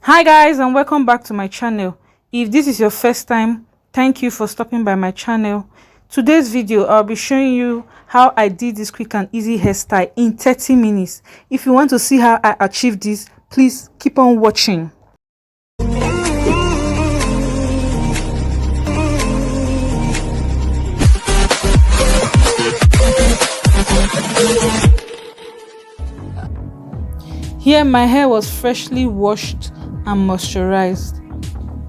Hi guys, and welcome back to my channel. If this is your first time, thank you for stopping by my channel. Today's video I'll be showing you how I did this quick and easy hairstyle in 30 minutes. If you want to see how I achieved this, please keep on watching. Here my hair was freshly washed and moisturized.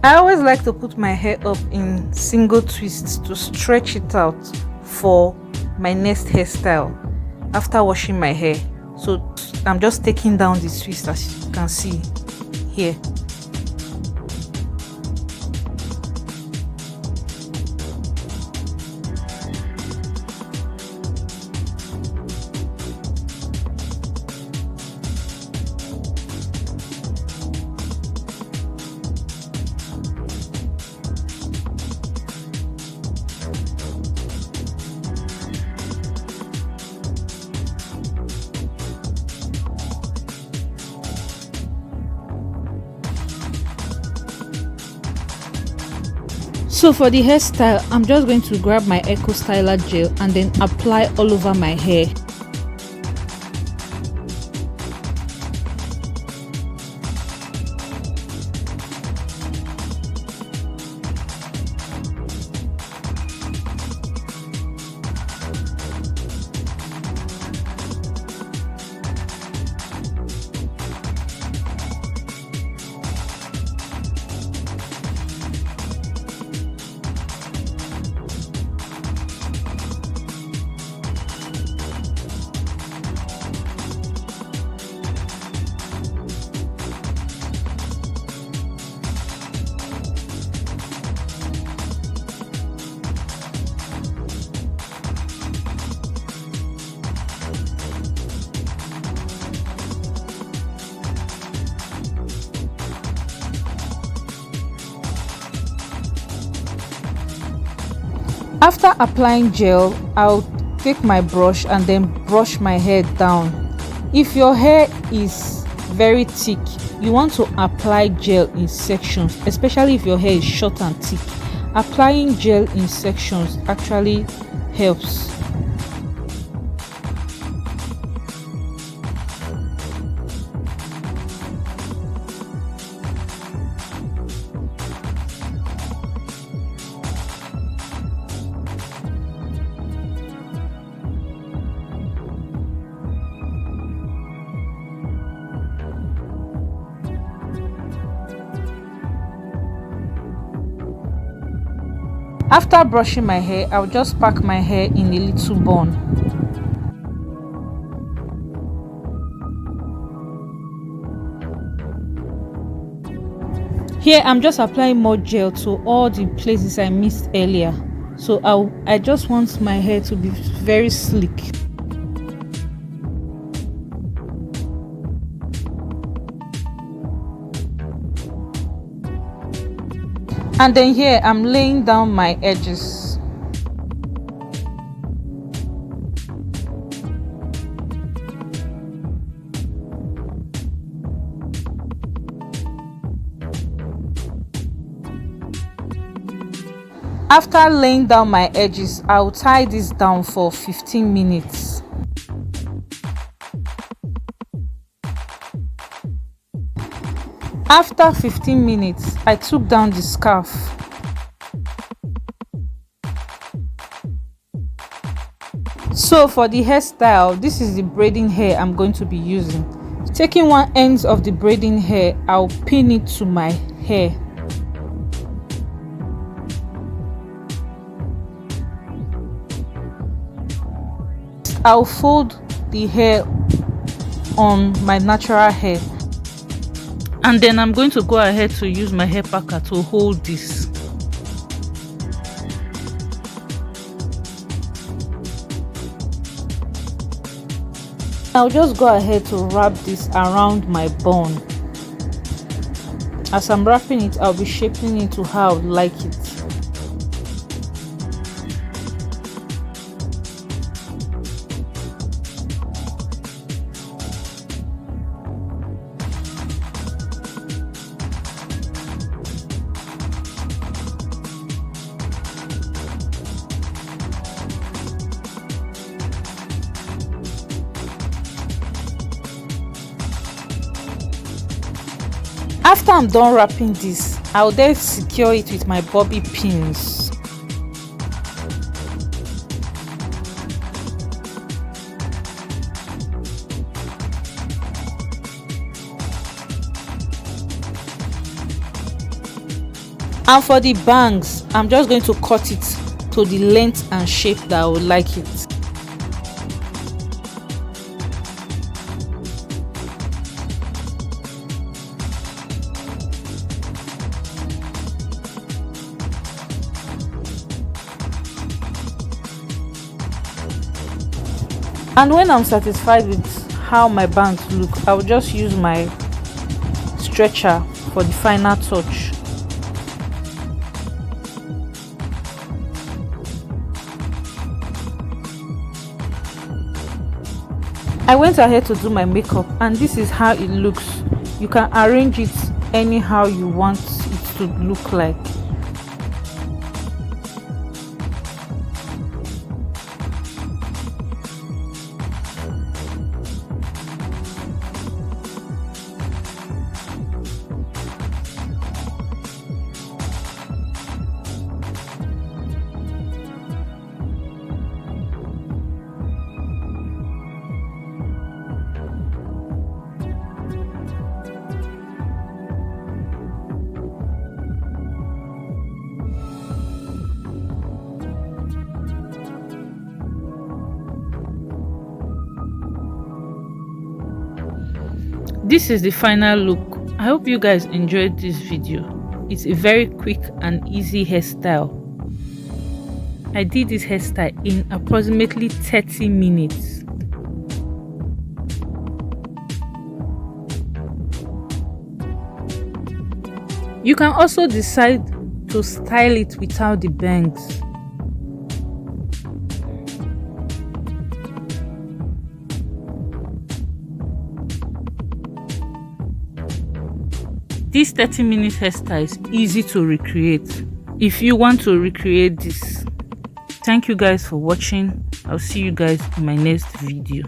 I always like to put my hair up in single twists to stretch it out for my next hairstyle after washing my hair. So I'm just taking down the twist as you can see here. So for the hairstyle, I'm just going to grab my Ecostyler gel and then apply all over my hair. After applying gel, I'll take my brush and then brush my hair down. If your hair is very thick, you want to apply gel in sections, especially if your hair is short and thick. Applying gel in sections actually helps. After brushing my hair, I'll just pack my hair in a little bun. Here I'm just applying more gel to all the places I missed earlier. So I just want my hair to be very sleek. And then here I'm laying down my edges. After laying down my edges, I'll tie this down for 15 minutes. After 15 minutes, I took down the scarf. So for the hairstyle, this is the braiding hair I'm going to be using. Taking one end of the braiding hair, I'll pin it to my hair. I'll fold the hair on my natural hair. And then I'm going to go ahead to use my hair packer to hold this. I'll just go ahead to wrap this around my bun. As I'm wrapping it, I'll be shaping it to how I would like it. After I'm done wrapping this, I'll then secure it with my bobby pins. And for the bangs, I'm just going to cut it to the length and shape that I would like it. And when I'm satisfied with how my bangs look, I'll just use my stretcher for the final touch. I went ahead to do my makeup, and this is how it looks. You can arrange it anyhow you want it to look like. This is the final look. I hope you guys enjoyed this video. It's a very quick and easy hairstyle. I did this hairstyle in approximately 30 minutes. You can also decide to style it without the bangs. This 30-minute hairstyle is easy to recreate if you want to recreate this. Thank you guys for watching. I'll see you guys in my next video.